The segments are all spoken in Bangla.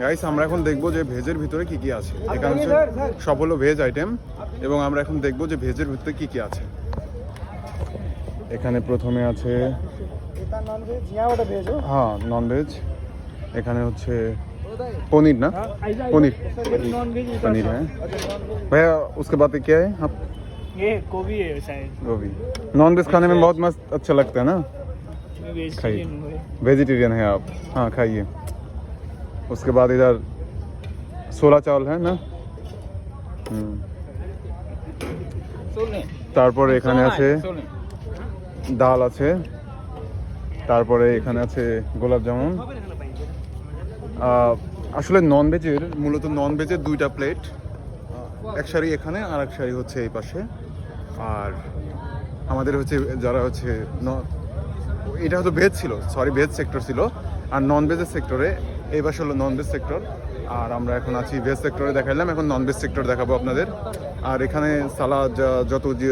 গাইস আমরা এখন দেখবো যে ভেজের ভিতরে কি কি আছে। এখানে সব হলো ভেজ আইটেম এবং আমরা এখন দেখবো যে ভেজের ভিতরে কি কি আছে। এখানে প্রথমে আছে হ্যাঁ নন ভেজ। এখানে হচ্ছে पनीर ना पनीर पनीर है भैया। उसके बाद क्या है आप? ये गोभी है शायद। गोभी नॉन वेज खाने में बहुत मस्त अच्छा लगता है ना। खाइए वेजिटेरियन है आप? हाँ खाइए। उसके बाद इधर छोला चावल है ना। তারপরে এখানে আছে ডাল আছে। তারপরে এখানে আছে গোলাপ জামুন। আসলে নন ভেজের মূলত নন ভেজের দুইটা প্লেট, এক সারি এখানে আর এক সারি হচ্ছে এই পাশে। আর আমাদের হচ্ছে যারা হচ্ছে এটা হয়তো ভেজ ছিল, সরি ভেজ সেক্টর ছিল, আর নন ভেজের সেক্টরে এই পাশে হলো নন ভেজ সেক্টর। আর আমরা এখন আছি ভেজ সেক্টরে দেখাইলাম, এখন নন ভেজ সেক্টর দেখাবো আপনাদের। আর এখানে সালাদ যত যে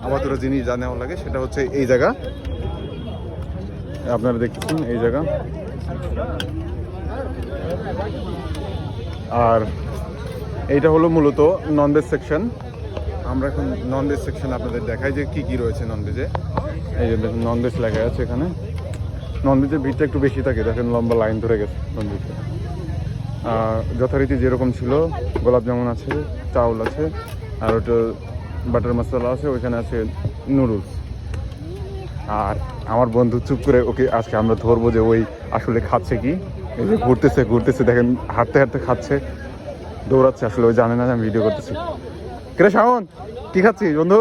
আবাতুরা জিনিস যা নেওয়া লাগে সেটা হচ্ছে এই জায়গা আপনারা দেখতেছেন, এই জায়গা। আর এইটা হলো মূলত ননভেজ সেকশন। আমরা এখন ননভেজ সেকশন আপনাদের দেখাই যে কি কি রয়েছে ননভেজে। এই যে দেখুন ননভেজ লেখা আছে এখানে। ননভেজের ভিড়টা একটু বেশি থাকে, দেখেন লম্বা লাইন ধরে গেছে ননভেজে। যথারীতি যেরকম ছিল গোলাপ জামুন আছে, চাউল আছে, আর ওটা বাটার মশলা আছে, ওইখানে আছে নুডলস। আর আমার বন্ধু চুপ করে ওকে আজকে আমরা ধরবো যে ওই আসলে খাচ্ছে কি। এই যে ঘুরতেছে দেখেন, হাঁটতে হাঁটতে খাচ্ছে, দৌড়াচ্ছে, আসলে ওই জানে না যে আমি ভিডিও করতেছি। কিরে শাওন কি খাচ্ছিস বন্ধু?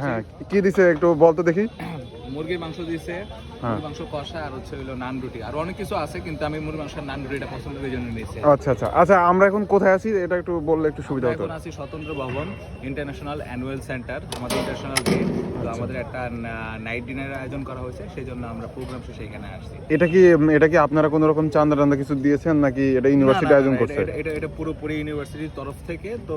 হ্যাঁ কি দিছে একটু বলতো দেখি। মুরগির মাংস দিয়েছে, মুরগির মাংস কষা, আর হচ্ছে হলো নান রুটি, আর অনেক কিছু আছে, কিন্তু আমি মুরগির মাংস নান রুটিটা পছন্দ করার জন্য নিয়েছি। আচ্ছা আচ্ছা আচ্ছা, আমরা এখন কোথায় আছি এটা একটু বললে একটু সুবিধা হতো। এখন আছি স্বতন্ত্র ভবন ইন্টারন্যাশনাল অ্যানুয়াল সেন্টার, আমাদের ইন্টারন্যাশনাল ডে। তো আমাদের একটা নাইট ডিনারের আয়োজন করা হয়েছে, সেই জন্য আমরা প্রোগ্রাম শেষে এখানে আসছি। এটা কি আপনারা কোনো রকম চাঁদা টান্দা কিছু দিয়েছেন নাকি এটা ইউনিভার্সিটি আয়োজন করছে? এটা পুরোপুরি ইউনিভার্সিটির তরফ থেকে। তো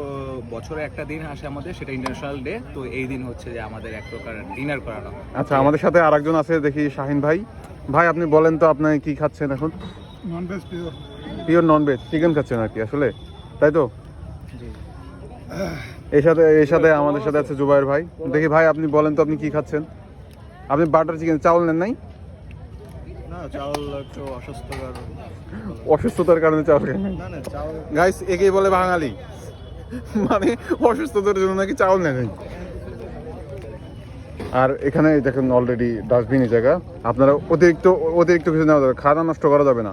বছরে একটা দিন আসে আমাদের, সেটা ইন্টারন্যাশনাল ডে। তো এই দিন হচ্ছে যে আমাদের এক প্রকার ডিনার করানো। আচ্ছা আমাদের সাথে আরেকজন আছে দেখি, শাহিন ভাই। ভাই আপনি বলেন তো আপনি কি খাচ্ছেন এখন? ননভেজ পিওর ননভেজ চিকেন খাচ্ছেন আর কি আসলে, তাই তো? এর সাথে আমাদের সাথে আছে জুবাইর ভাই। দেখি ভাই আপনি বলেন তো আপনি কি খাচ্ছেন? আপনি বাটার চিকেন, চাউল নেন নাই? না চাউল একটু অসুস্থতার কারণে চাউল খাই নাই। না চাউল গাইস একেই বলে বাঙালি, মানে অসুস্থতার জন্য নাকি চাউল নেন নাই। আর এখানে দেখুন অলরেডি ডাস্টবিন এই জায়গা, আপনারা অতিরিক্ত কিছু নেওয়া যাবে, খাওয়া নষ্ট করা যাবে না।